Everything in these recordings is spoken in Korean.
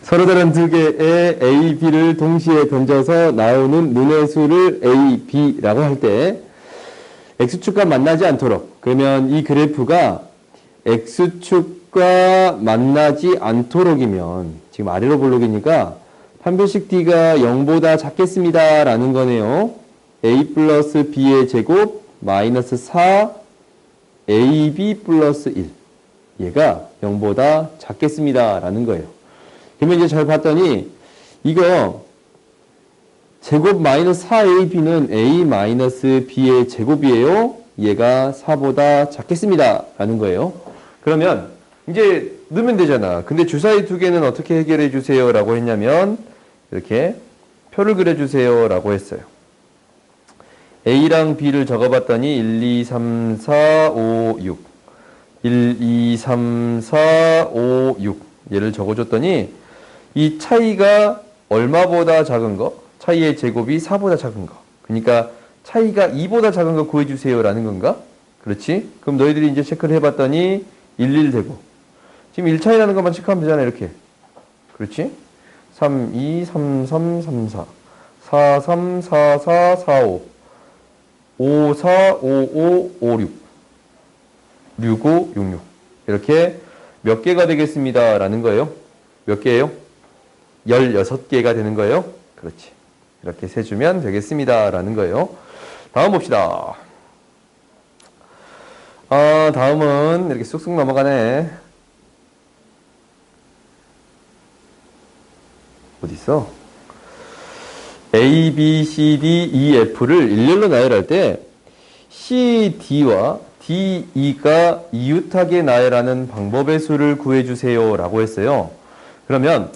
서로 다른 두 개의 A, B를 동시에 던져서 나오는 눈의 수를 A, B라고 할 때 X축과 만나지 않도록, 그러면 이 그래프가 X축과 만나지 않도록이면, 지금 아래로 볼록이니까 판별식 D가 0보다 작겠습니다 라는 거네요. A 플러스 B의 제곱 마이너스 4 AB 플러스 1, 얘가 0보다 작겠습니다 라는 거예요. 그러면 이제 잘 봤더니 이거 제곱 마이너스 4AB는 A 마이너스 B의 제곱이에요. 얘가 4보다 작겠습니다 라는 거예요. 그러면 이제 넣으면 되잖아. 근데 주사위 두 개는 어떻게 해결해 주세요 라고 했냐면 이렇게 표를 그려주세요 라고 했어요. A랑 B를 적어봤더니 1, 2, 3, 4, 5, 6 1, 2, 3, 4, 5, 6 얘를 적어줬더니 이 차이가 얼마보다 작은 거? 차이의 제곱이 4보다 작은 거. 그러니까 차이가 2보다 작은 거 구해주세요 라는 건가? 그렇지? 그럼 너희들이 이제 체크를 해봤더니 1, 1 되고 지금 1차이라는 것만 체크하면 되잖아. 이렇게. 그렇지? 3, 2, 3, 3, 3, 4 4, 3, 4, 4, 4, 5 5, 4, 5, 5, 5, 6 6, 5, 6, 6 이렇게 몇 개가 되겠습니다 라는 거예요. 몇 개예요? 16개가 되는 거예요. 그렇지. 이렇게 세주면 되겠습니다 라는 거예요. 다음 봅시다. 다음은 이렇게 쑥쑥 넘어가네. 어디 있어? A, B, C, D, E, F를 일렬로 나열할 때 C, D와 D, E가 이웃하게 나열하는 방법의 수를 구해주세요 라고 했어요. 그러면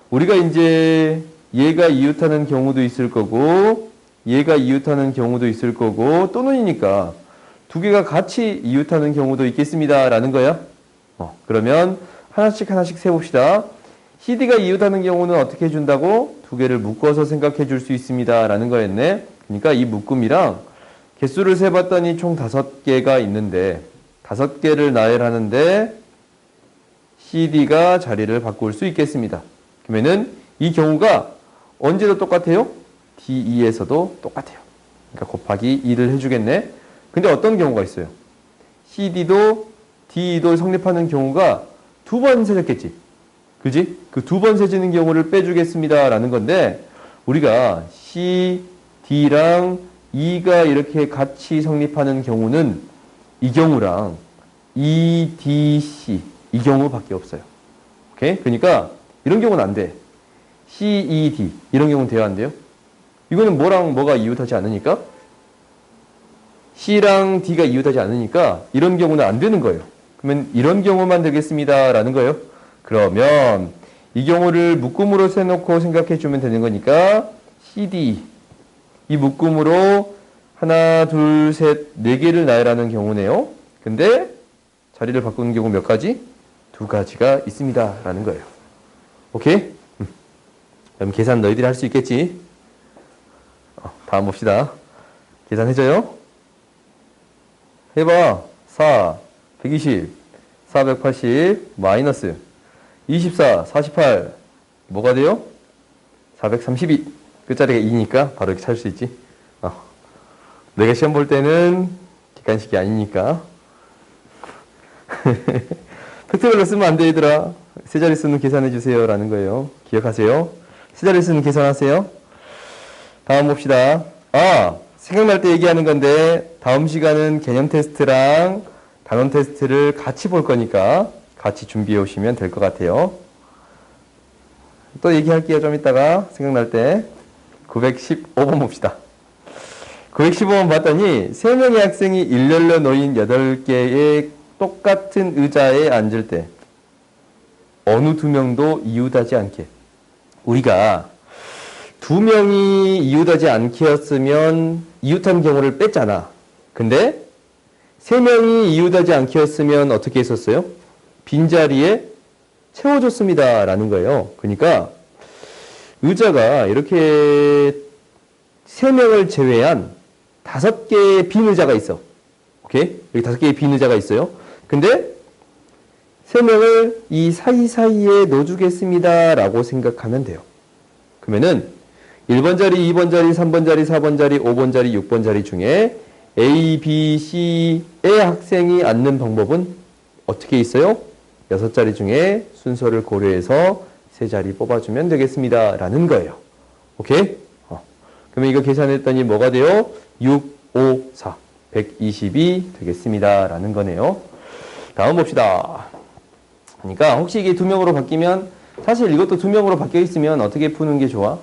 우리가 이제 얘가 이웃하는 경우도 있을 거고 얘가 이웃하는 경우도 있을 거고 또는이니까 두 개가 같이 이웃하는 경우도 있겠습니다 라는 거야. 그러면 하나씩 세봅시다. CD가 이웃하는 경우는 어떻게 해준다고? 두 개를 묶어서 생각해 줄 수 있습니다 라는 거였네. 그러니까 이 묶음이랑 개수를 세봤더니 총 5개가 있는데 5개를 나열하는데 CD가 자리를 바꿀 수 있겠습니다. 그러면은 이 경우가 언제도 똑같아요? DE에서도 똑같아요. 그러니까 곱하기 2를 해주겠네. 근데 어떤 경우가 있어요? CD도 DE도 성립하는 경우가 2번 세졌겠지. 그지? 그 2번 세지는 경우를 빼주겠습니다 라는 건데 우리가 C, D랑 E가 이렇게 같이 성립하는 경우는 이 경우랑 E, D, C 이 경우밖에 없어요. 오케이? 그러니까 이런 경우는 안 돼. C, E, D 이런 경우는 돼야 안 돼요? 이거는 뭐랑 뭐가 이웃하지 않으니까 C랑 D가 이웃하지 않으니까 이런 경우는 안 되는 거예요. 그러면 이런 경우만 되겠습니다 라는 거예요. 그러면 이 경우를 묶음으로 세놓고 생각해 주면 되는 거니까 CD 이 묶음으로 하나, 둘, 셋, 4개를 나열하는 경우네요. 근데 자리를 바꾸는 경우 몇 가지? 2가지가 있습니다 라는 거예요. 오케이? 그럼 계산 너희들이 할 수 있겠지? 다음 봅시다. 계산해줘요. 해봐. 4, 120, 480, 마이너스 24, 48 뭐가 돼요? 432 끝자리가 2니까 바로 이렇게 찾을 수 있지. 내가 시험 볼 때는 객관식이 아니니까 팩트별로 쓰면 안 돼 얘들아. 세 자릿수는 계산해 주세요 라는 거예요. 기억하세요. 세 자릿수는 계산하세요. 다음 봅시다. 생각날 때 얘기하는 건데 다음 시간은 개념 테스트랑 단원 테스트를 같이 볼 거니까 같이 준비해 오시면 될 것 같아요. 또 얘기할게요. 좀 이따가 생각날 때. 915번 봅시다. 915번 봤더니 3명의 학생이 일렬로 놓인 8개의 똑같은 의자에 앉을 때 어느 2명도 이웃하지 않게, 우리가 2명이 이웃하지 않게 였으면 이웃한 경우를 뺐잖아. 근데 3명이 이웃하지 않게 였으면 어떻게 했었어요? 빈자리에 채워줬습니다 라는 거예요. 그러니까 의자가 이렇게 3명을 제외한 5개의 빈 의자가 있어. 오케이? 여기 5개의 빈 의자가 있어요. 근데 3명을 이 사이사이에 넣어주겠습니다 라고 생각하면 돼요. 그러면은 1번 자리, 2번 자리, 3번 자리, 4번 자리, 5번 자리, 6번 자리 중에 A, B, C의 학생이 앉는 방법은 어떻게 있어요? 6자리 중에 순서를 고려해서 3자리 뽑아주면 되겠습니다 라는 거예요. 오케이? 그러면 이거 계산했더니 뭐가 돼요? 6, 5, 4, 120이 되겠습니다 라는 거네요. 다음 봅시다. 그러니까 혹시 이게 2명으로 바뀌면, 사실 이것도 2명으로 바뀌어 있으면 어떻게 푸는 게 좋아?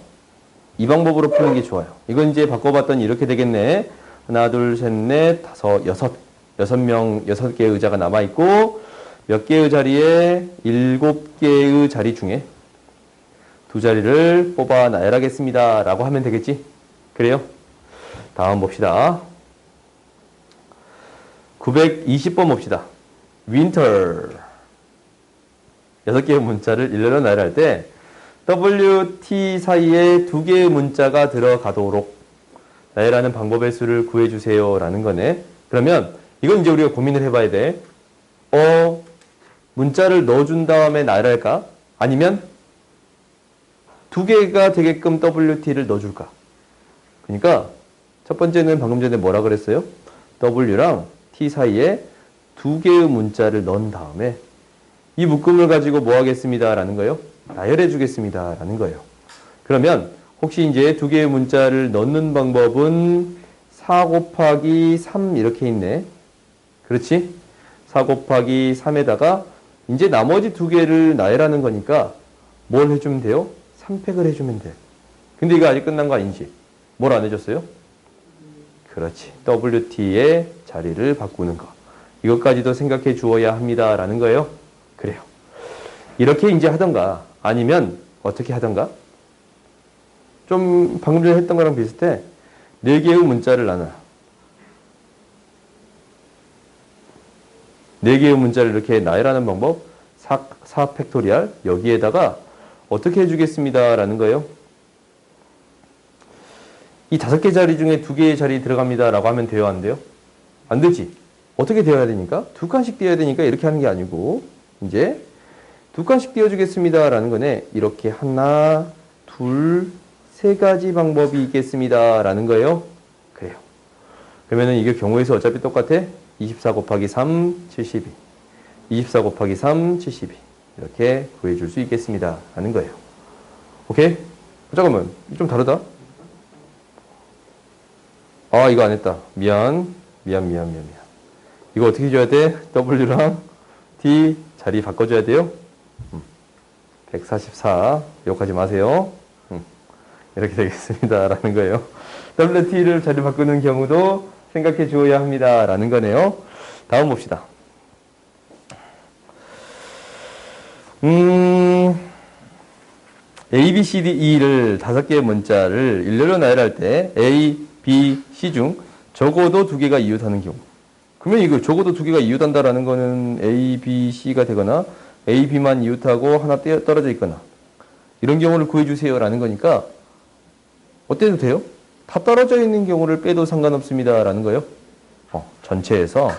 이 방법으로 푸는 게 좋아요. 이건 이제 바꿔봤더니 이렇게 되겠네. 하나, 둘, 셋, 넷, 다섯, 여섯. 6명, 6개의 의자가 남아있고, 몇 개의 자리에 7개의 자리 중에 2자리를 뽑아 나열하겠습니다 라고 하면 되겠지? 그래요? 다음 봅시다. 920번 봅시다. winter. 6개의 문자를 일렬로 나열할 때 W, T 사이에 2개의 문자가 들어가도록 나열하는 방법의 수를 구해주세요 라는 거네. 그러면 이건 이제 우리가 고민을 해봐야 돼. 문자를 넣어준 다음에 나열할까? 아니면 2개가 되게끔 WT를 넣어줄까? 그러니까 첫 번째는 방금 전에 뭐라 그랬어요? W랑 T 사이에 2개의 문자를 넣은 다음에 이 묶음을 가지고 뭐 하겠습니다 라는 거예요? 나열해 주겠습니다 라는 거예요. 그러면 혹시 이제 2개의 문자를 넣는 방법은 4 곱하기 3 이렇게 있네. 그렇지? 4 곱하기 3에다가 이제 나머지 2개를 나열하는 거니까 뭘 해주면 돼요? 3팩을 해주면 돼. 근데 이거 아직 끝난 거 아니지? 뭘 안 해줬어요? 그렇지. WT의 자리를 바꾸는 거. 이것까지도 생각해 주어야 합니다 라는 거예요. 그래요. 이렇게 이제 하던가 아니면 어떻게 하던가 좀 방금 전에 했던 거랑 비슷해. 4개의 문자를 나눠. 4개의 문자를 이렇게 나열하는 방법 4 팩토리얼 여기에다가 어떻게 해주겠습니다 라는 거예요. 이 5개 자리 중에 2개의 자리 들어갑니다 라고 하면 돼요 안 돼요? 안 되지. 어떻게 되어야 되니까? 2칸씩 띄어야 되니까 이렇게 하는 게 아니고 이제 2칸씩 띄워주겠습니다 라는 거네. 이렇게 하나, 둘, 3가지 방법이 있겠습니다 라는 거예요. 그래요. 그러면은 이게 경우의 수 어차피 똑같아. 24 곱하기 3, 72. 24 곱하기 3, 72. 이렇게 구해줄 수 있겠습니다 라는 거예요. 오케이? 잠깐만. 좀 다르다. 이거 안 했다. 미안. 이거 어떻게 해줘야 돼? W랑 T 자리 바꿔줘야 돼요. 144. 욕하지 마세요. 이렇게 되겠습니다 라는 거예요. WT를 자리 바꾸는 경우도 생각해 주어야 합니다 라는 거네요. 다음 봅시다. A, B, C, D, E를 5개의 문자를 일렬로 나열할 때 A, B, C 중 적어도 2개가 이웃하는 경우. 그러면 이거 적어도 2개가 이웃한다라는 거는 A, B, C가 되거나 A, B만 이웃하고 하나 떨어져 있거나 이런 경우를 구해주세요 라는 거니까 어때도 돼요? 다 떨어져 있는 경우를 빼도 상관없습니다 라는 거예요. 전체에서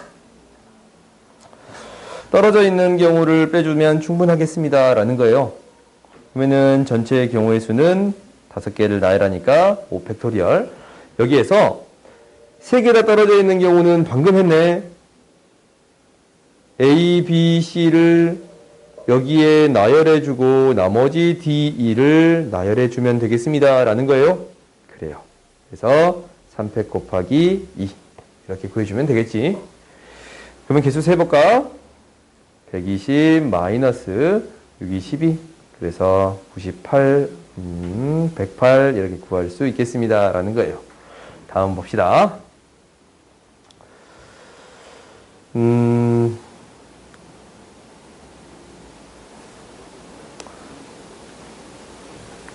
떨어져 있는 경우를 빼주면 충분하겠습니다 라는 거예요. 그러면은 전체의 경우의 수는 5개를 나열하니까 5 팩토리얼. 여기에서 3개 다 떨어져 있는 경우는 방금 했네. A, B, C를 여기에 나열해주고 나머지 D, E를 나열해주면 되겠습니다 라는 거예요. 그래요. 그래서 3팩 곱하기 2 이렇게 구해주면 되겠지. 그러면 개수 세볼까? 120 마이너스 6이 12 그래서 98 108 이렇게 구할 수 있겠습니다 라는 거예요. 다음 봅시다.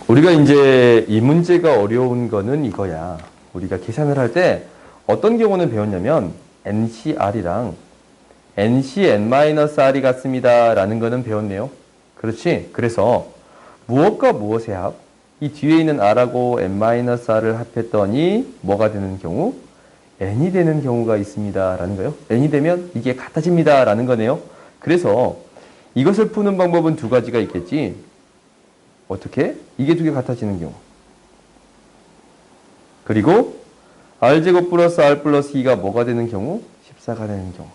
우리가 이제 이 문제가 어려운 거는 이거야. 우리가 계산을 할 때 어떤 경우는 배웠냐면 NCR이랑 NCN-R이 같습니다 라는 거는 배웠네요. 그렇지? 그래서 무엇과 무엇의 합? 이 뒤에 있는 R하고 N-R을 합했더니 뭐가 되는 경우? N이 되는 경우가 있습니다 라는 거예요. N이 되면 이게 같아집니다 라는 거네요. 그래서 이것을 푸는 방법은 두 가지가 있겠지. 어떻게? 이게 두 개 같아지는 경우. 그리고 r제곱 플러스 r 플러스 2가 뭐가 되는 경우? 14가 되는 경우.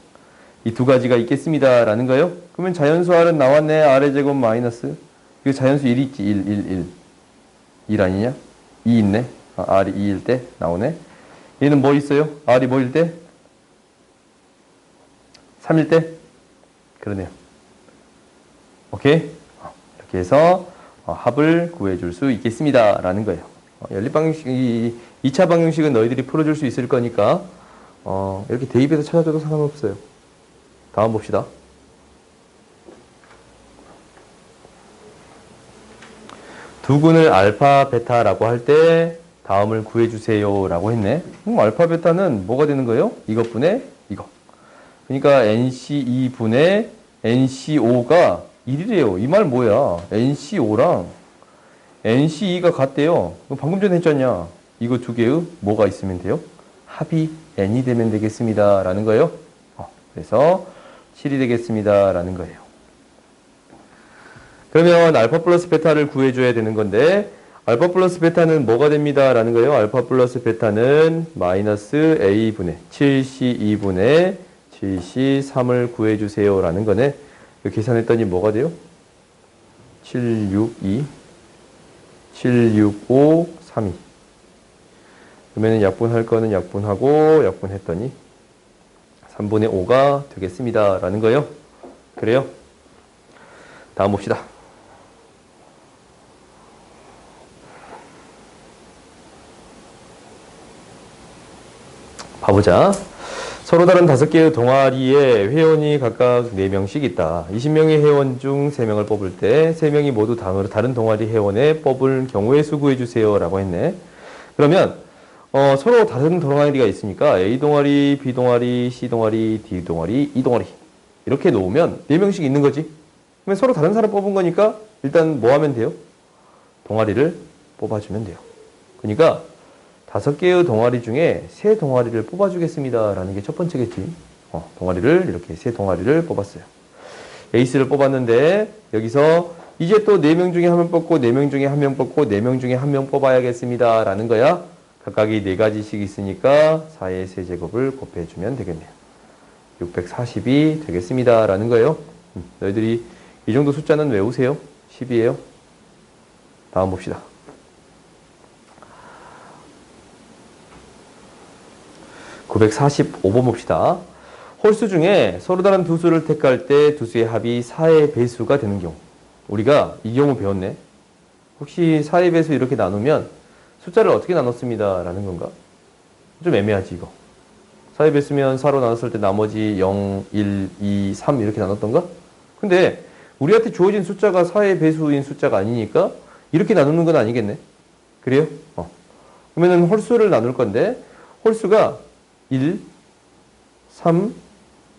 이 두 가지가 있겠습니다. 라는 거예요. 그러면 자연수 r은 나왔네. r의 제곱 마이너스. 이거 자연수 1 있지. 1 아니냐? 2 있네. r이 2일 때 나오네. 얘는 뭐 있어요? r이 뭐일 때? 3일 때? 그러네요. 오케이? 이렇게 해서 합을 구해줄 수 있겠습니다. 라는 거예요. 연립방정식, 2차 방정식은 너희들이 풀어줄 수 있을 거니까 이렇게 대입해서 찾아줘도 상관없어요. 다음 봅시다. 두근을 알파, 베타라고 할 때 다음을 구해주세요 라고 했네. 알파, 베타는 뭐가 되는 거예요? 이것분의 이거. 그러니까 NC2분의 NC5가 1이래요. 이 말 뭐야? NC5랑 NC2가 같대요. 방금 전에 했잖냐. 이거 두 개의 뭐가 있으면 돼요? 합이 N이 되면 되겠습니다. 라는 거예요. 그래서 7이 되겠습니다. 라는 거예요. 그러면 알파 플러스 베타를 구해줘야 되는 건데 알파 플러스 베타는 뭐가 됩니다. 라는 거예요. 알파 플러스 베타는 마이너스 A분의 7C2분의 7C3을 구해주세요. 라는 거네. 계산했더니 뭐가 돼요? 762, 765, 32. 그러면 약분할 거는 약분하고 약분했더니 3분의 5가 되겠습니다. 라는 거예요. 그래요? 다음 봅시다. 봐보자. 서로 다른 5개의 동아리에 회원이 각각 4명씩 있다. 20명의 회원 중 3명을 뽑을 때 3명이 모두 다른 동아리 회원에 뽑을 경우의 수 구해주세요. 라고 했네. 그러면 서로 다른 동아리가 있으니까 A 동아리, B 동아리, C 동아리, D 동아리, E 동아리 이렇게 놓으면 4명씩 있는 거지. 그러면 서로 다른 사람 뽑은 거니까 일단 뭐 하면 돼요? 동아리를 뽑아주면 돼요. 그러니까 5개의 동아리 중에 3동아리를 뽑아주겠습니다. 라는 게 첫 번째겠지. 동아리를 이렇게 3동아리를 뽑았어요. 에이스를 뽑았는데 여기서 이제 또 4명 중에 1명 뽑고 4명 중에 1명 뽑고 4명 중에 1명 뽑아야겠습니다. 라는 거야. 각각이 4가지씩 있으니까 4의 세제곱을 곱해주면 되겠네요. 640이 되겠습니다. 라는 거예요. 너희들이 이 정도 숫자는 외우세요. 10이에요. 다음 봅시다. 945번 봅시다. 홀수 중에 서로 다른 두 수를 택할 때 두 수의 합이 4의 배수가 되는 경우. 우리가 이 경우 배웠네. 혹시 4의 배수 이렇게 나누면 숫자를 어떻게 나눴습니다. 라는 건가? 좀 애매하지 이거. 4의 배수면 4로 나눴을 때 나머지 0, 1, 2, 3 이렇게 나눴던가? 근데 우리한테 주어진 숫자가 4의 배수인 숫자가 아니니까 이렇게 나누는 건 아니겠네. 그래요? 그러면은 홀수를 나눌 건데 홀수가 1, 3,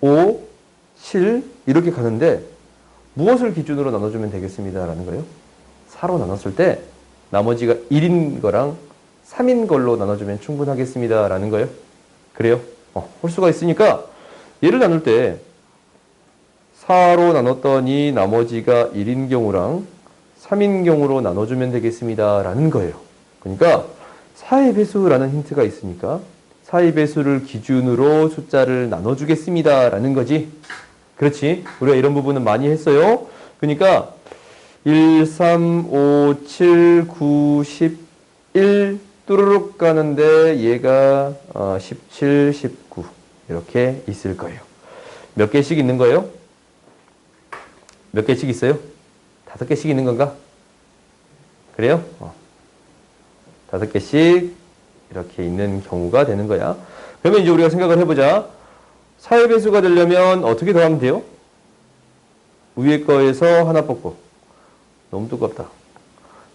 5, 7 이렇게 가는데 무엇을 기준으로 나눠주면 되겠습니다. 라는 거예요. 4로 나눴을 때 나머지가 1인 거랑 3인 걸로 나눠주면 충분하겠습니다. 라는 거예요. 그래요? 홀수가 있으니까 얘를 나눌 때 4로 나눴더니 나머지가 1인 경우랑 3인 경우로 나눠주면 되겠습니다. 라는 거예요. 그러니까 4의 배수라는 힌트가 있으니까 4의 배수를 기준으로 숫자를 나눠주겠습니다. 라는 거지. 그렇지. 우리가 이런 부분은 많이 했어요. 그러니까 1, 3, 5, 7, 9, 11 뚜루룩 가는데 얘가 17, 19 이렇게 있을 거예요. 몇 개씩 있는 거예요? 몇 개씩 있어요? 5개씩 있는 건가? 그래요? 5개씩 이렇게 있는 경우가 되는 거야. 그러면 이제 우리가 생각을 해보자. 4의 배수가 되려면 어떻게 더하면 돼요? 위에 거에서 하나 뽑고. 너무 두껍다.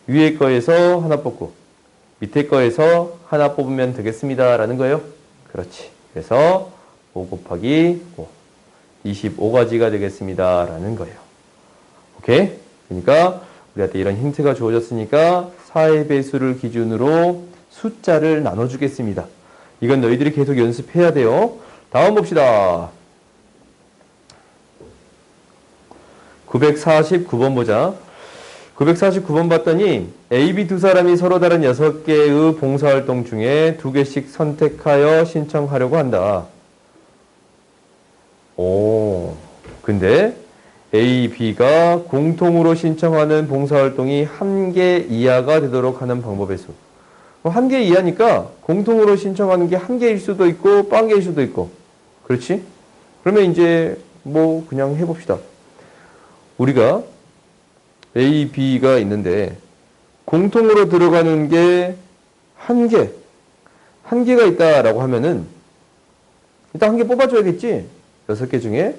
위에 거에서 하나 뽑고 밑에 거에서 하나 뽑으면 되겠습니다. 라는 거예요. 그렇지. 그래서 5 곱하기 5. 25가지가 되겠습니다. 라는 거예요. 오케이? 그러니까 우리한테 이런 힌트가 주어졌으니까 4의 배수를 기준으로 숫자를 나눠주겠습니다. 이건 너희들이 계속 연습해야 돼요. 다음 봅시다. 949번 보자. 949번 봤더니 A, B 두 사람이 서로 다른 6개의 봉사활동 중에 2개씩 선택하여 신청하려고 한다. 오, 근데 A, B가 공통으로 신청하는 봉사활동이 1개 이하가 되도록 하는 방법의 수. 1개 이하니까 공통으로 신청하는 게 1개일 수도 있고 0개일 수도 있고. 그렇지? 그러면 이제 뭐 그냥 해봅시다. 우리가 A, B가 있는데 공통으로 들어가는 게 1개가 있다라고 하면은 일단 1개 뽑아줘야겠지? 6개 중에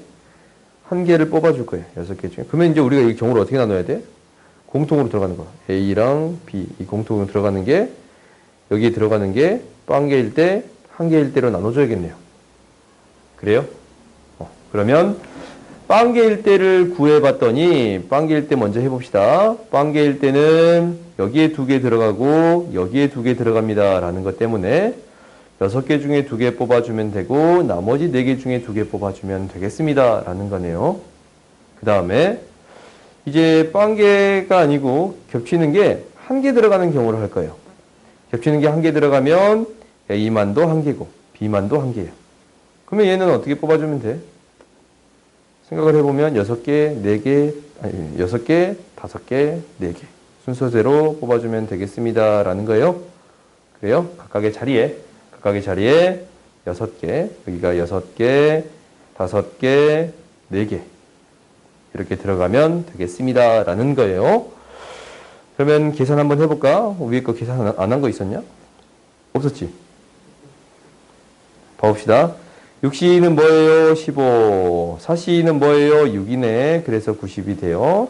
1개를 뽑아줄 거예요. 6개 중에. 그러면 이제 우리가 이 경우를 어떻게 나눠야 돼? 공통으로 들어가는 거. A랑 B. 이 공통으로 들어가는 게 여기에 들어가는 게 0개일 때 1개일 때로 나눠줘야겠네요. 그래요? 그러면 0개일 때를 구해봤더니 0개일 때 먼저 해봅시다. 0개일 때는 여기에 2개 들어가고 여기에 2개 들어갑니다. 라는 것 때문에 6개 중에 2개 뽑아주면 되고 나머지 4개 중에 2개 뽑아주면 되겠습니다. 라는 거네요. 그 다음에 이제 0개가 아니고 겹치는 게 1개 들어가는 경우를 할 거예요. 겹치는 게 1개 들어가면 A만도 1개고 B만도 1개예요. 그러면 얘는 어떻게 뽑아주면 돼? 생각을 해보면 6개, 4개, 아니 6개, 5개, 4개 순서대로 뽑아주면 되겠습니다. 라는 거예요. 그래요? 각각의 자리에 6개, 여기가 6개, 5개, 4개 이렇게 들어가면 되겠습니다. 라는 거예요. 그러면 계산 한번 해볼까? 위에 거 계산 안 한 거 있었냐? 없었지? 봐봅시다. 6C는 뭐예요? 15. 4C는 뭐예요? 6이네. 그래서 90이 돼요.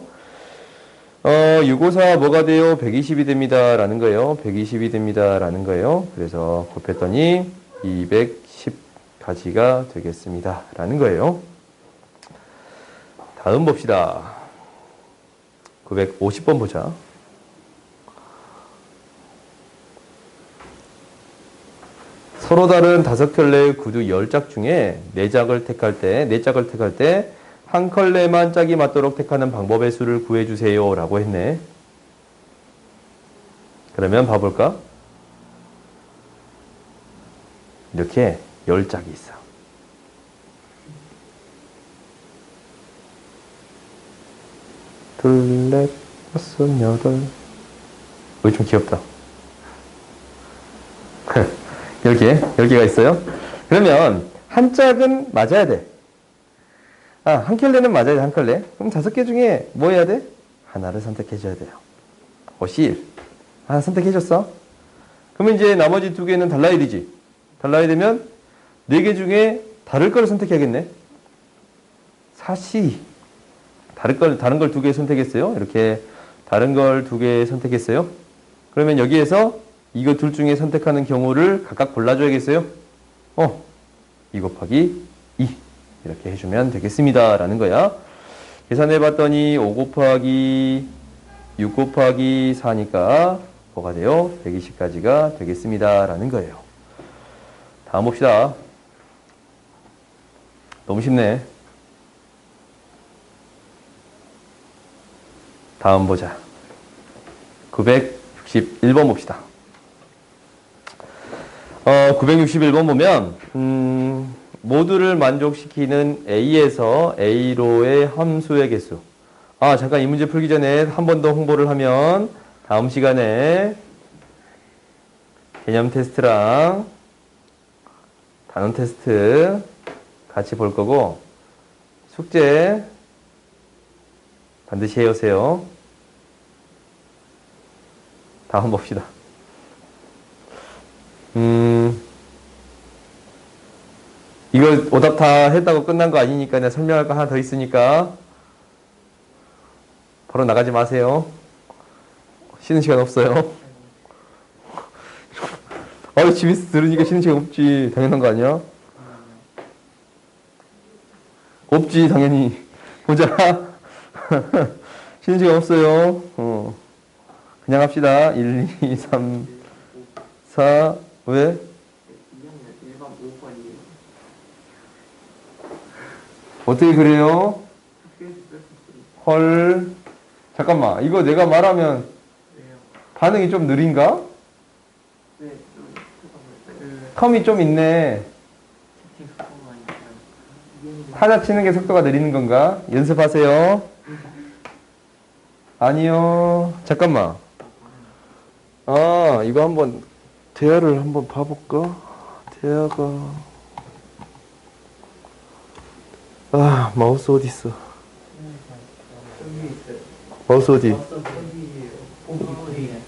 654 뭐가 돼요? 120이 됩니다. 라는 거예요. 120이 됩니다. 라는 거예요. 그래서 곱했더니 210가지가 되겠습니다. 라는 거예요. 다음 봅시다. 950번 보자. 서로 다른 5켤레의 구두 10짝 중에 4짝을 택할 때 한 컬레만 짝이 맞도록 택하는 방법의 수를 구해주세요. 라고 했네. 그러면 봐볼까? 이렇게 10짝이 있어. 둘, 넷, 다섯, 여덟. 여기 좀 귀엽다. 10개가 있어요. 그러면 한 짝은 맞아야 돼. 한 켤레는 맞아야 돼, 한 켤레. 그럼 5개 중에 뭐 해야 돼? 하나를 선택해줘야 돼요. C1. 하나 선택해줬어. 그러면 이제 나머지 2개는 달라야 되지. 달라야 되면 4개 중에 다를 걸 선택해야겠네. 4C. 다른 걸 2개 선택했어요. 이렇게 다른 걸 2개 선택했어요. 그러면 여기에서 이거 둘 중에 선택하는 경우를 각각 골라줘야겠어요. 2 곱하기 2 이렇게 해주면 되겠습니다. 라는 거야. 계산해봤더니 5 곱하기 6 곱하기 4니까 뭐가 돼요? 120가지가 되겠습니다. 라는 거예요. 다음 봅시다. 너무 쉽네. 다음 보자. 961번 봅시다. 961번 보면 모두를 만족시키는 A에서 A로의 함수의 개수. 잠깐 이 문제 풀기 전에 한 번 더 홍보를 하면 다음 시간에 개념 테스트랑 단원 테스트 같이 볼 거고 숙제 반드시 해오세요. 다음 봅시다. 이거 오답 다 했다고 끝난 거 아니니까 내가 설명할 거 하나 더 있으니까 바로 나가지 마세요. 쉬는 시간 없어요. 집에서 들으니까 쉬는 시간 없지. 당연한 거 아니야? 없지, 당연히. 보자. 쉬는 시간 없어요. 그냥 합시다. 1, 2, 3, 4. 왜? 어떻게 그래요? 헐. 잠깐만. 이거 내가 말하면 왜요? 반응이 좀 느린가? 네, 컴이 좀 있네. 채팅 속도가 있어요. 타자 치는 게 속도가 느리는 건가? 연습하세요. 아니요. 잠깐만. 아, 이거 한번 대화를 한번 봐볼까? 대화가 아, 마우스 어디 있어? 여기 있어요. 마우스 어디? 여기에요. 보기에.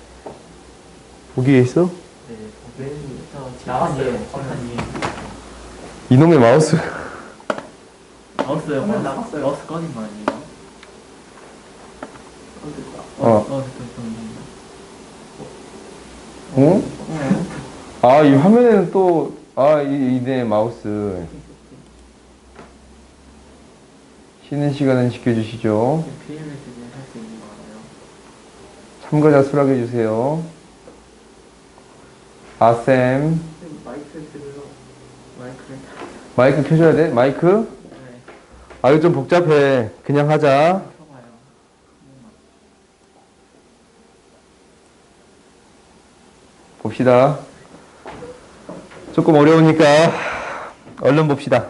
보기에 있어? 네, 보기에서 나왔어요. 화면이. 이놈의 마우스. 나왔어요. 나갔어요. 마우스 꺼진 거 아니에요? 어. 됐다. 어? 아, 이 화면에는 또, 아, 이네 마우스. 쉬는 시간은 지켜주시죠. PMS는 할 수 있는 거 알아요? 참가자 수락해주세요. 아쌤. 마이크를 들어요. 마이크를. 마이크 켜줘야 돼? 마이크? 네. 아, 이거 좀 복잡해. 그냥 하자. 켜봐요. 봅시다. 조금 어려우니까 얼른 봅시다.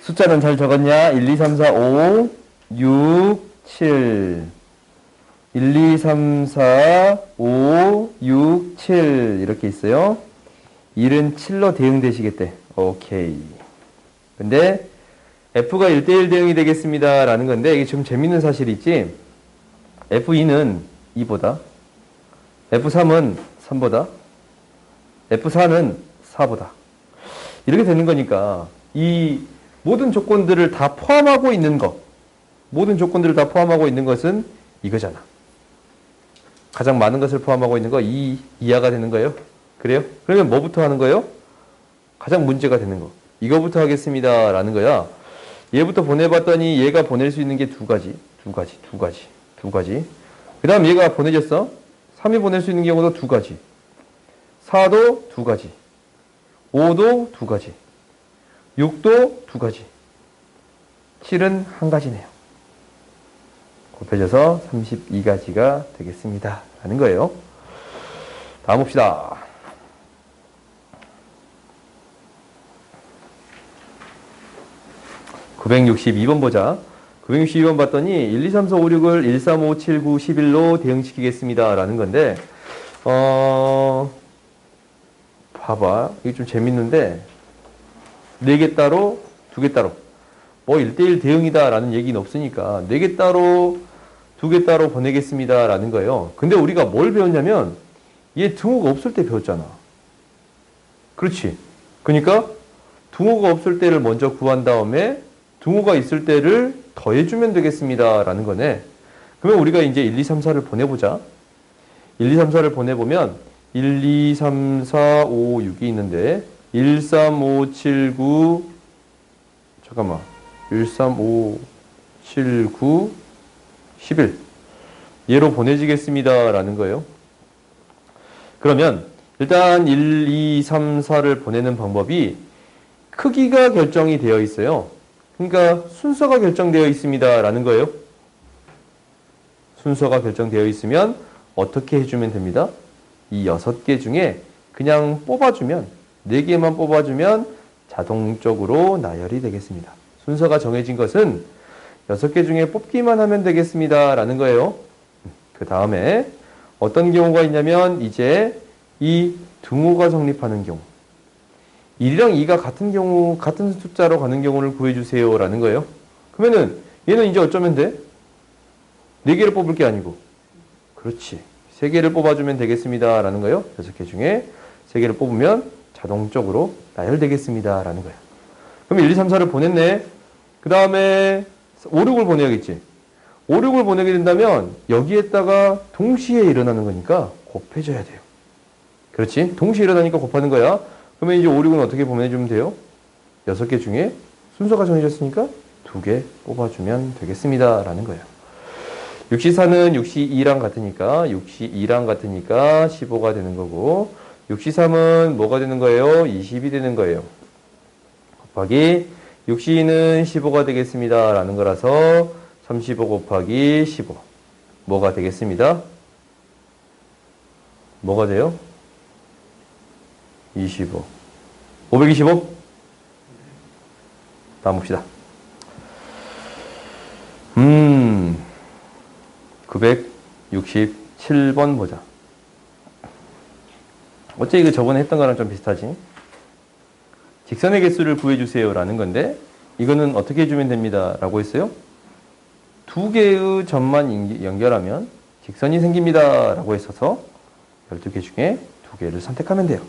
숫자는 잘 적었냐? 1, 2, 3, 4, 5, 6, 7. 1, 2, 3, 4, 5, 6, 7 이렇게 있어요. 1은 7로 대응되시겠대. 오케이. 근데 F가 1대1 대응이 되겠습니다 라는 건데 이게 좀 재밌는 사실이 있지. F2는 2보다, F3은 3보다, F4는 4보다 이렇게 되는 거니까 이 모든 조건들을 다 포함하고 있는 것, 모든 조건들을 다 포함하고 있는 것은 이거잖아. 가장 많은 것을 포함하고 있는 거 2 이하가 되는 거예요. 그래요? 그러면 뭐부터 하는 거예요? 가장 문제가 되는 거. 이거부터 하겠습니다 라는 거야. 얘부터 보내봤더니 얘가 보낼 수 있는 게 두 가지. 그 다음 얘가 보내졌어. 3이 보낼 수 있는 경우도 두 가지. 4도 두 가지. 5도 두 가지. 6도 두 가지. 7은 한 가지네요. 곱해져서 32가지가 되겠습니다 라는 거예요. 다음 봅시다. (962번) 보자. 962번 봤더니 1, 2, 3, 4, 5, 6을 1, 3, 5, 7, 9, 11로 대응시키겠습니다 라는 건데 봐봐. 이게 좀 재밌는데 4개 따로 2개 따로 뭐 1대1 대응이다 라는 얘기는 없으니까 4개 따로 2개 따로 보내겠습니다 라는 거예요. 근데 우리가 뭘 배웠냐면 얘 등호가 없을 때 배웠잖아. 그렇지. 그러니까 등호가 없을 때를 먼저 구한 다음에 등호가 있을 때를 더해주면 되겠습니다 라는 거네. 그러면 우리가 이제 1, 2, 3, 4를 보내보자. 1, 2, 3, 4를 보내보면 1, 2, 3, 4, 5, 6이 있는데 1, 3, 5, 7, 9 잠깐만 1, 3, 5, 7, 9, 11 얘로 보내지겠습니다 라는 거예요. 그러면 일단 1, 2, 3, 4를 보내는 방법이 크기가 결정이 되어 있어요. 그러니까 순서가 결정되어 있습니다 라는 거예요. 순서가 결정되어 있으면 어떻게 해주면 됩니다. 이 6개 중에 그냥 뽑아주면 4개만 뽑아주면 자동적으로 나열이 되겠습니다. 순서가 정해진 것은 6개 중에 뽑기만 하면 되겠습니다 라는 거예요. 그 다음에 어떤 경우가 있냐면 이제 이 등호가 성립하는 경우 1이랑 2가 같은 경우 같은 숫자로 가는 경우를 구해주세요 라는 거예요. 그러면은 얘는 이제 어쩌면 돼? 4개를 뽑을 게 아니고 그렇지 3개를 뽑아주면 되겠습니다 라는 거예요. 6개 중에 3개를 뽑으면 자동적으로 나열되겠습니다 라는 거예요. 그럼 1, 2, 3, 4를 보냈네. 그 다음에 5, 6을 보내야겠지. 5, 6을 보내게 된다면 여기에다가 동시에 일어나는 거니까 곱해줘야 돼요. 그렇지? 동시에 일어나니까 곱하는 거야. 그러면 이제 5, 6은 어떻게 보내주면 돼요? 6개 중에 순서가 정해졌으니까 2개 뽑아주면 되겠습니다 라는 거예요. 6시4는 6시2랑 같으니까 6시2랑 같으니까 15가 되는 거고 6시3은 뭐가 되는 거예요? 20이 되는 거예요. 곱하기 6시2는 15가 되겠습니다 라는 거라서 35 곱하기 15. 뭐가 되겠습니다? 뭐가 돼요? 25. 525? 다음 봅시다. 967번 보자. 어째 이거 저번에 했던 거랑 좀 비슷하지? 직선의 개수를 구해주세요 라는 건데 이거는 어떻게 해주면 됩니다 라고 했어요? 두 개의 점만 연결하면 직선이 생깁니다 라고 했어서 12개 중에 두 개를 선택하면 돼요.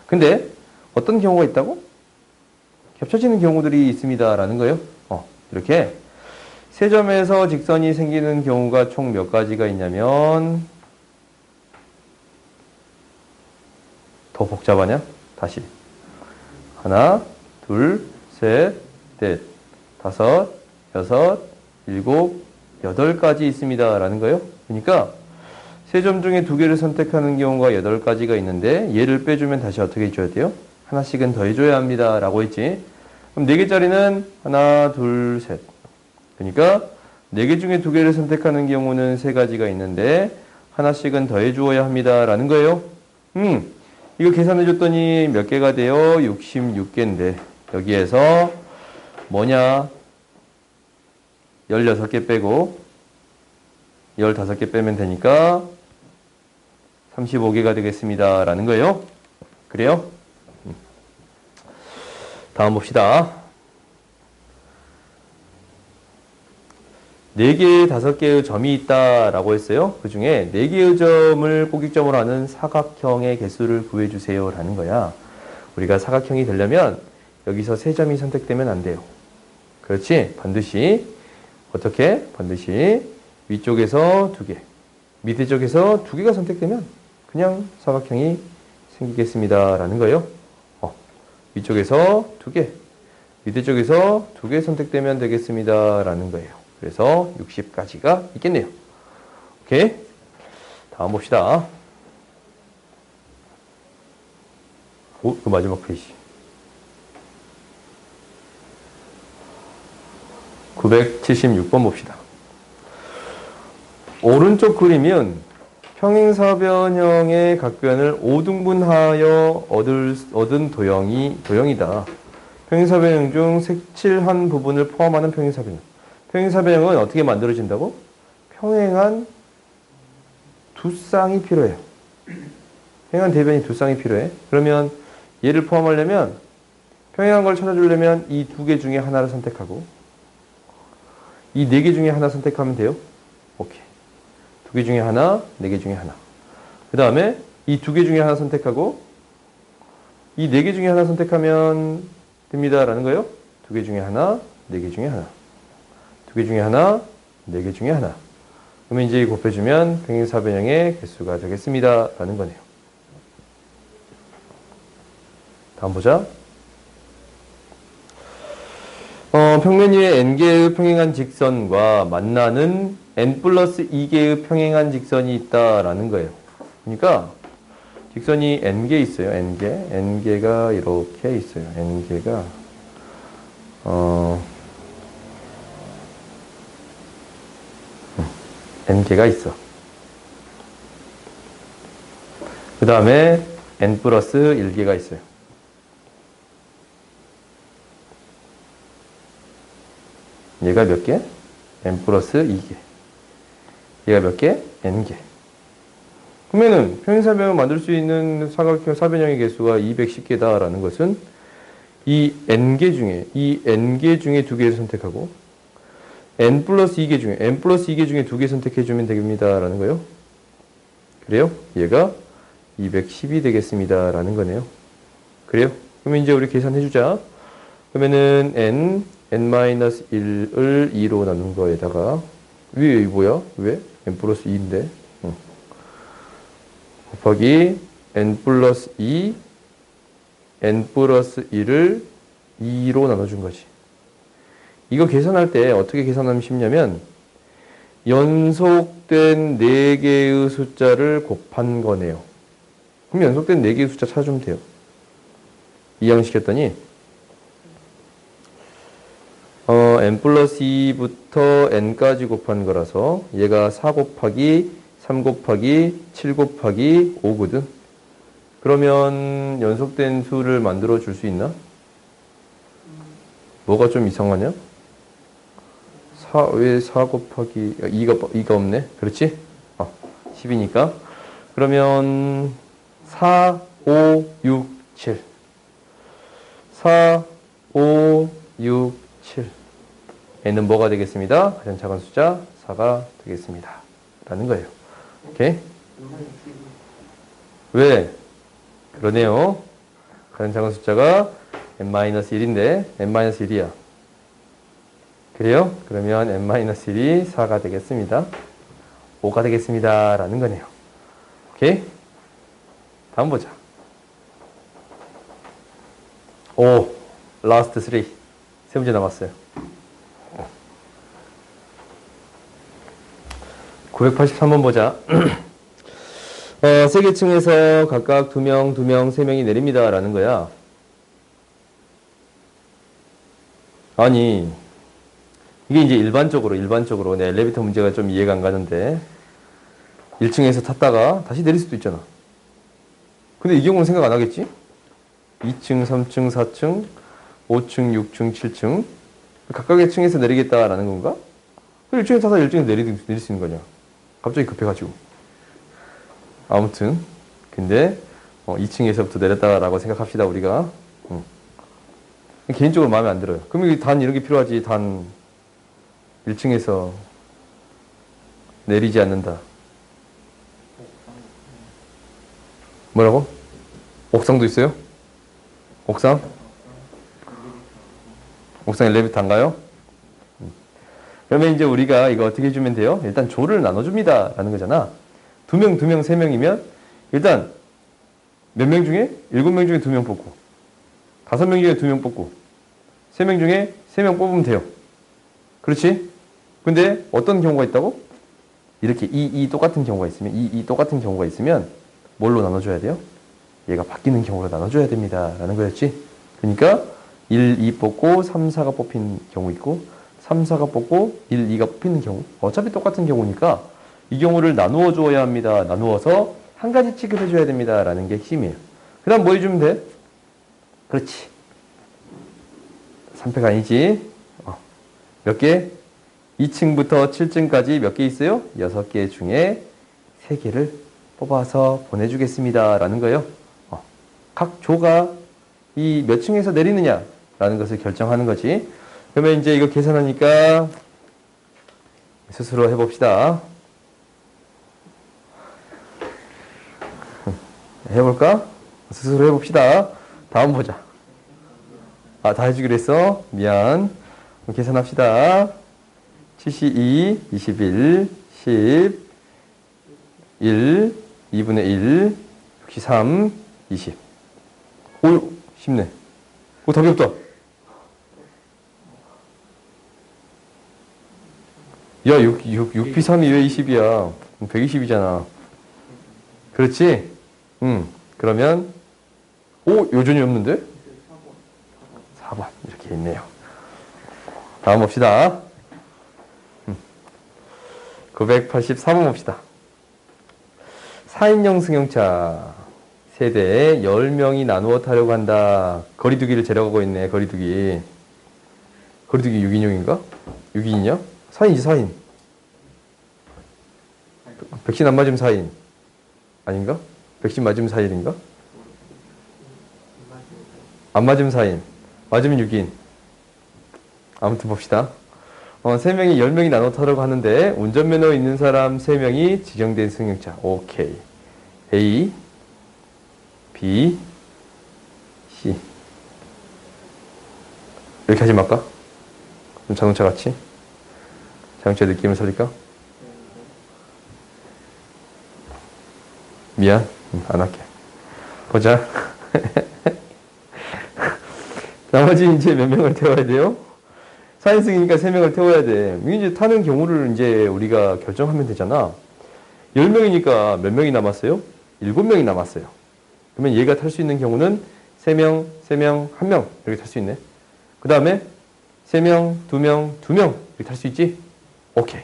근데 어떤 경우가 있다고? 겹쳐지는 경우들이 있습니다 라는 거예요. 이렇게 세 점에서 직선이 생기는 경우가 총 몇 가지가 있냐면 더 복잡하냐? 다시 하나, 둘, 셋, 넷, 다섯, 여섯, 일곱, 8가지 있습니다 라는 거예요. 그러니까 세 점 중에 두 개를 선택하는 경우가 8가지가 있는데 얘를 빼주면 다시 어떻게 해줘야 돼요? 하나씩은 더 해줘야 합니다 라고 했지. 그럼 4개짜리는 하나, 둘, 셋. 그러니까 4개 중에 두 개를 선택하는 경우는 3가지가 있는데 하나씩은 더 해주어야 합니다 라는 거예요. 이거 계산해줬더니 몇 개가 돼요? 66개인데 여기에서 뭐냐? 16개 빼고 15개 빼면 되니까 35개가 되겠습니다 라는 거예요. 그래요? 다음 봅시다. 4개, 5개의 점이 있다라고 했어요. 그 중에 4개의 점을 꼭지점으로 하는 사각형의 개수를 구해주세요 라는 거야. 우리가 사각형이 되려면 여기서 3점이 선택되면 안 돼요. 그렇지? 반드시 어떻게? 반드시 위쪽에서 2개, 밑에 쪽에서 2개가 선택되면 그냥 사각형이 생기겠습니다 라는 거예요. 위쪽에서 2개, 밑에 쪽에서 2개 선택되면 되겠습니다 라는 거예요. 그래서 60가지가 있겠네요. 오케이. 다음 봅시다. 그 마지막 페이지. 976번 봅시다. 오른쪽 그림은 평행사변형의 각변을 5등분하여 얻은 도형이다. 평행사변형 중 색칠한 부분을 포함하는 평행사변형. 평행사변형은 어떻게 만들어진다고? 평행한 두 쌍이 필요해요. 평행한 대변이 두 쌍이 필요해. 그러면 얘를 포함하려면 평행한 걸 찾아주려면 이 2개 중에 하나를 선택하고 이 4개 중에 하나 선택하면 돼요. 오케이. 2개 중에 하나, 4개 중에 하나. 그 다음에 이 2개 중에 하나 선택하고 이 4개 중에 하나 선택하면 됩니다 라는 거예요. 2개 중에 하나, 4개 중에 하나. 2개 중에 하나, 4개 중에 하나. 그러면 이제 곱해주면 평행사변형의 개수가 되겠습니다 라는 거네요. 다음 보자. 평면 위에 n개의 평행한 직선과 만나는 n 플러스 2개의 평행한 직선이 있다라는 거예요. 그러니까 직선이 n개 있어요. n개가 이렇게 있어요. n개가 n개가 있어. 그 다음에 n 플러스 1개가 있어요. 얘가 몇 개? n 플러스 2개. 얘가 몇 개? n개. 그러면은 평행사변형을 만들 수 있는 사각형 사변형의 개수가 210개다라는 것은 이 n개 중에 2개를 선택하고 n 플러스 2개 중에 2개 선택해주면 됩니다 라는 거예요. 그래요? 얘가 210이 되겠습니다 라는 거네요. 그래요? 그러면 이제 우리 계산해주자. 그러면은 n-1을 2로 나눈 거에다가 위에 이 뭐야? 왜? n 플러스 2인데 곱하기 n 플러스 2 n 플러스 1을 2로 나눠준 거지. 이거 계산할 때 어떻게 계산하면 쉽냐면 연속된 4개의 숫자를 곱한 거네요. 그럼 연속된 4개의 숫자 찾아주면 돼요. 이항시켰더니 n 플러스 2부터 n까지 곱한 거라서 얘가 4 곱하기 3 곱하기 7 곱하기 5거든. 그러면 연속된 수를 만들어 줄 수 있나? 뭐가 좀 이상하냐? 왜 4 곱하기 2가 없네? 그렇지? 10이니까. 그러면 4, 5, 6, 7. 4, 5, 6, 7. n은 뭐가 되겠습니다? 가장 작은 숫자 4가 되겠습니다. 라는 거예요. 오케이? 왜? 그러네요. 가장 작은 숫자가 n-1인데 n-1이야. 그래요? 그러면 n-1이 4가 되겠습니다. 5가 되겠습니다. 라는 거네요. 오케이? 다음 보자. 오, last 3. 세 문제 남았어요. 983번 보자. 세 개 층에서 각각 2명, 2명, 3명이 내립니다. 라는 거야. 아니, 이게 이제 일반적으로 내 엘리베이터 문제가 좀 이해가 안 가는데 1층에서 탔다가 다시 내릴 수도 있잖아. 근데 이 경우는 생각 안 하겠지? 2층, 3층, 4층, 5층, 6층, 7층 각각의 층에서 내리겠다라는 건가? 1층에 타서 1층에서 내릴 수 있는 거냐? 갑자기 급해가지고. 아무튼 근데 2층에서부터 내렸다라고 생각합시다 우리가. 개인적으로 마음에 안 들어요. 그럼 단 이런 게 필요하지. 단 1층에서 내리지 않는다. 뭐라고? 옥상도 있어요? 옥상? 옥상 엘리베이터 안 가요? 그러면 이제 우리가 이거 어떻게 해주면 돼요? 일단 조를 나눠줍니다. 라는 거잖아. 2명, 2명, 3명이면 일단 몇 명 중에? 7명 중에 2명 뽑고 5명 중에 2명 뽑고 3명 중에 3명 뽑으면 돼요. 그렇지? 근데 어떤 경우가 있다고? 이렇게 똑같은 경우가 있으면 똑같은 경우가 있으면 뭘로 나눠줘야 돼요? 얘가 바뀌는 경우로 나눠줘야 됩니다. 라는 거였지? 그러니까 1, 2 뽑고 3, 4가 뽑힌 경우 있고 3, 4가 뽑고 1, 2가 뽑히는 경우. 어차피 똑같은 경우니까 이 경우를 나누어 줘야 합니다. 나누어서 한 가지 취급해 줘야 됩니다. 라는 게 핵심이에요. 그 다음 뭐 해주면 돼? 그렇지. 3패가 아니지. 몇 개? 2층부터 7층까지 몇 개 있어요? 6개 중에 3개를 뽑아서 보내주겠습니다. 라는 거예요. 각 조가 이 몇 층에서 내리느냐 라는 것을 결정하는 거지. 그러면 이제 이거 계산하니까 스스로 해봅시다. 해볼까? 스스로 해봅시다. 다음 보자. 다 해주기로 했어. 미안. 계산합시다. 72, 21, 10, 1, 2분의 1, 63, 20. 오, 쉽네. 오, 답이 없다. 야, 6p3이 왜 20이야? 120이잖아. 그렇지? 그러면, 요전이 없는데? 4번. 이렇게 있네요. 다음 봅시다. 984번 봅시다. 4인용 승용차 세대에 10명이 나누어 타려고 한다. 거리두기를 재려가고 있네. 거리두기 6인용인가? 6인이냐? 4인이지 4인. 백신 안 맞으면 4인 아닌가? 백신 맞으면 4인인가? 안 맞으면 4인 맞으면 6인. 아무튼 봅시다. 3명이 10명이 나눠 타려고 하는데 운전면허 있는 사람 3명이 지정된 승용차. 오케이. A, B, C. 이렇게 하지 말까? 좀 자동차 같이. 자동차 느낌을 살릴까? 미안. 안 할게. 보자. 나머지 이제 몇 명을 태워야 돼요? 4인승이니까 3명을 태워야 돼. 이제 타는 경우를 이제 우리가 결정하면 되잖아. 10명이니까 몇 명이 남았어요? 7명이 남았어요. 그러면 얘가 탈 수 있는 경우는 3명, 3명, 1명 이렇게 탈 수 있네. 그 다음에 3명, 2명, 2명 이렇게 탈 수 있지? 오케이.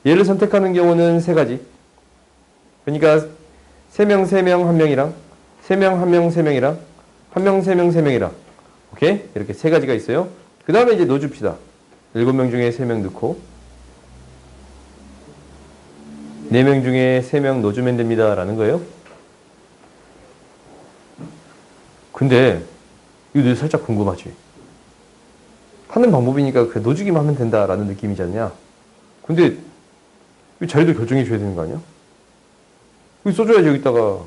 얘를 선택하는 경우는 세 가지. 그러니까 3명, 3명, 1명이랑 3명, 1명, 3명이랑 1명, 3명, 3명이랑 오케이? 이렇게 세 가지가 있어요. 그 다음에 이제 넣어줍시다. 7명 중에 3명 넣고 4명 중에 3명 넣어주면 됩니다. 라는 거예요. 근데 이거 살짝 궁금하지? 하는 방법이니까 그냥 넣어주기만 하면 된다라는 느낌이지 않냐? 근데 이 자리도 결정해 줘야 되는 거 아니야? 여기 써줘야지. 여기다가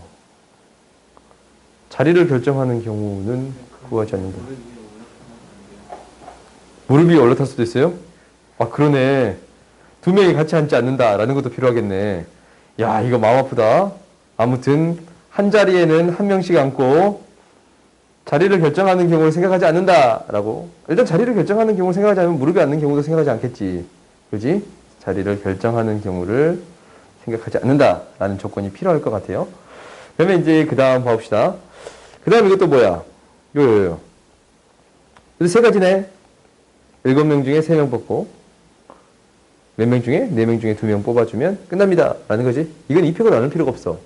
자리를 결정하는 경우는 그거 하지 않는다. 무릎 위에 올라탈 수도 있어요? 아 그러네. 2명이 같이 앉지 않는다라는 것도 필요하겠네. 야 이거 마음 아프다. 아무튼 한 자리에는 1명씩 앉고 자리를 결정하는 경우를 생각하지 않는다라고. 일단 자리를 결정하는 경우를 생각하지 않으면 무릎에 앉는 경우도 생각하지 않겠지. 그지? 자리를 결정하는 경우를 생각하지 않는다라는 조건이 필요할 것 같아요. 그러면 이제 그 다음 봐봅시다. 그 다음 이것도 뭐야? 요요요. 그래서 세 가지네. 7명 중에 3명 뽑고 몇 명 중에? 4명 중에 2명 뽑아주면 끝납니다. 라는 거지. 이건 입력을 나눌 필요가 없어.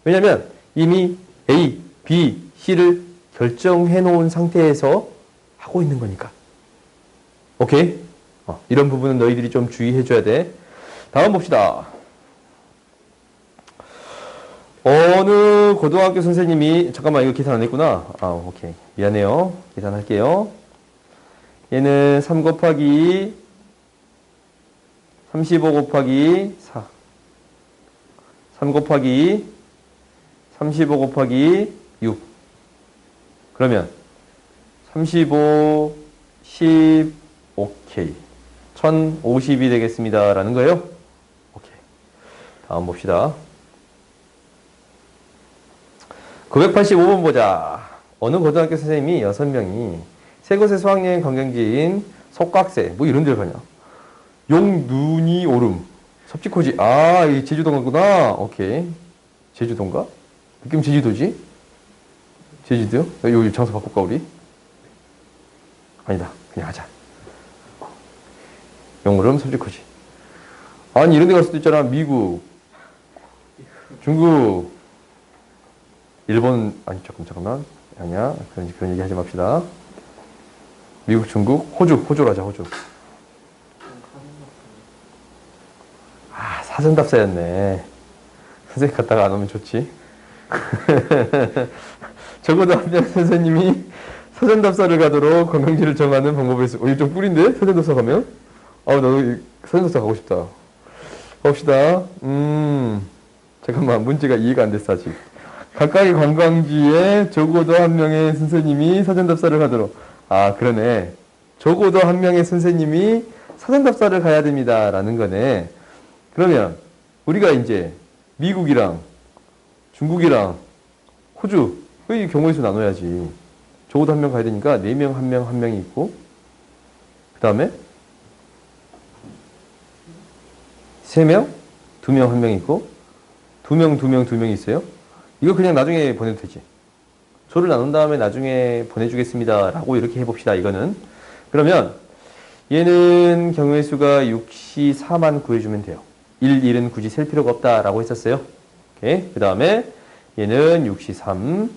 왜냐면 이미 A, B, C를 결정해 놓은 상태에서 하고 있는 거니까. 오케이? 이런 부분은 너희들이 좀 주의해 줘야 돼. 다음 봅시다. 어느 고등학교 선생님이 잠깐만 이거 계산 안 했구나. 오케이. 미안해요. 계산할게요. 얘는 3 곱하기 35 곱하기 4 3 곱하기 35 곱하기 6 그러면 35 10 오케이 1050이 되겠습니다 라는 거예요. 오케이. 다음 봅시다. 985번 보자. 어느 고등학교 선생님이 6명이 세 곳의 수학여행 관광지인 속각새 뭐 이런 데를 가냐. 용눈이 오름 섭지코지. 이 제주도구나. 오케이. 제주도인가? 느낌 제주도지? 제주도요? 여기 장소 바꿀까 우리? 아니다. 그냥 하자. 용오름 섭지코지. 아니 이런 데 갈 수도 있잖아. 미국 중국 일본 아니 잠깐만 아니야 그런 얘기 하지 맙시다. 미국, 중국, 호주로 하자. 호주. 사전답사였네. 선생님 갔다가 안 오면 좋지. 적어도 한 명 선생님이 사전답사를 가도록 관광지를 정하는 방법을 있어. 이거 좀 꿀인데? 사전답사 가면? 나도 사전답사 가고 싶다. 봅시다. 잠깐만 문제가 이해가 안 됐어 아직. 각각의 관광지에 적어도 한 명의 선생님이 사전답사를 가도록. 그러네. 적어도 한 명의 선생님이 사전답사를 가야 됩니다. 라는 거네. 그러면 우리가 이제 미국이랑 중국이랑 호주 이 경우의 수 나눠야지. 적어도 한 명 가야 되니까 4명, 1명, 1명이 있고 그 다음에 3명, 2명, 1명이 있고 2명, 2명, 2명이 있어요. 이거 그냥 나중에 보내도 되지. 조를 나눈 다음에 나중에 보내주겠습니다. 라고 이렇게 해봅시다. 이거는. 그러면 얘는 경우의 수가 6시 4만 구해주면 돼요. 1은 굳이 셀 필요가 없다라고 했었어요. 오케이. 그 다음에 얘는 6시 3,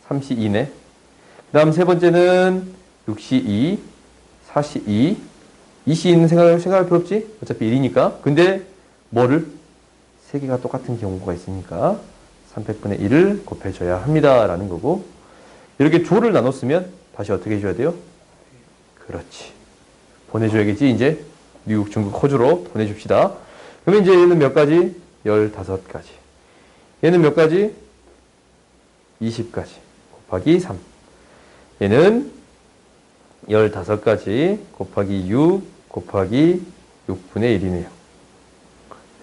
3시 2네. 그 다음 세 번째는 6시 2, 4시 2. 2시는 생각할 필요 없지? 어차피 1이니까. 근데 뭐를? 세 개가 똑같은 경우가 있으니까 300분의 1을 곱해줘야 합니다. 라는 거고. 이렇게 조를 나눴으면 다시 어떻게 해줘야 돼요? 그렇지. 보내줘야겠지. 이제 미국, 중국, 호주로 보내줍시다. 그러면 이제 얘는 몇 가지? 15가지. 얘는 몇 가지? 20가지. 곱하기 3. 얘는 15가지 곱하기 6 곱하기 6분의 1이네요.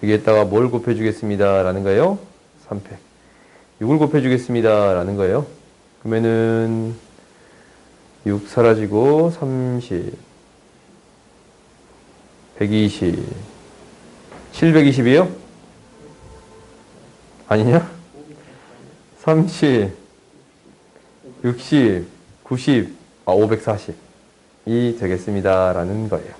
여기에다가 뭘 곱해주겠습니다. 라는 거예요? 300. 6을 곱해주겠습니다. 라는 거예요. 그러면은 6 사라지고 30, 120, 720이에요? 아니냐? 30, 60, 90, 540. 되겠습니다. 라는 거예요.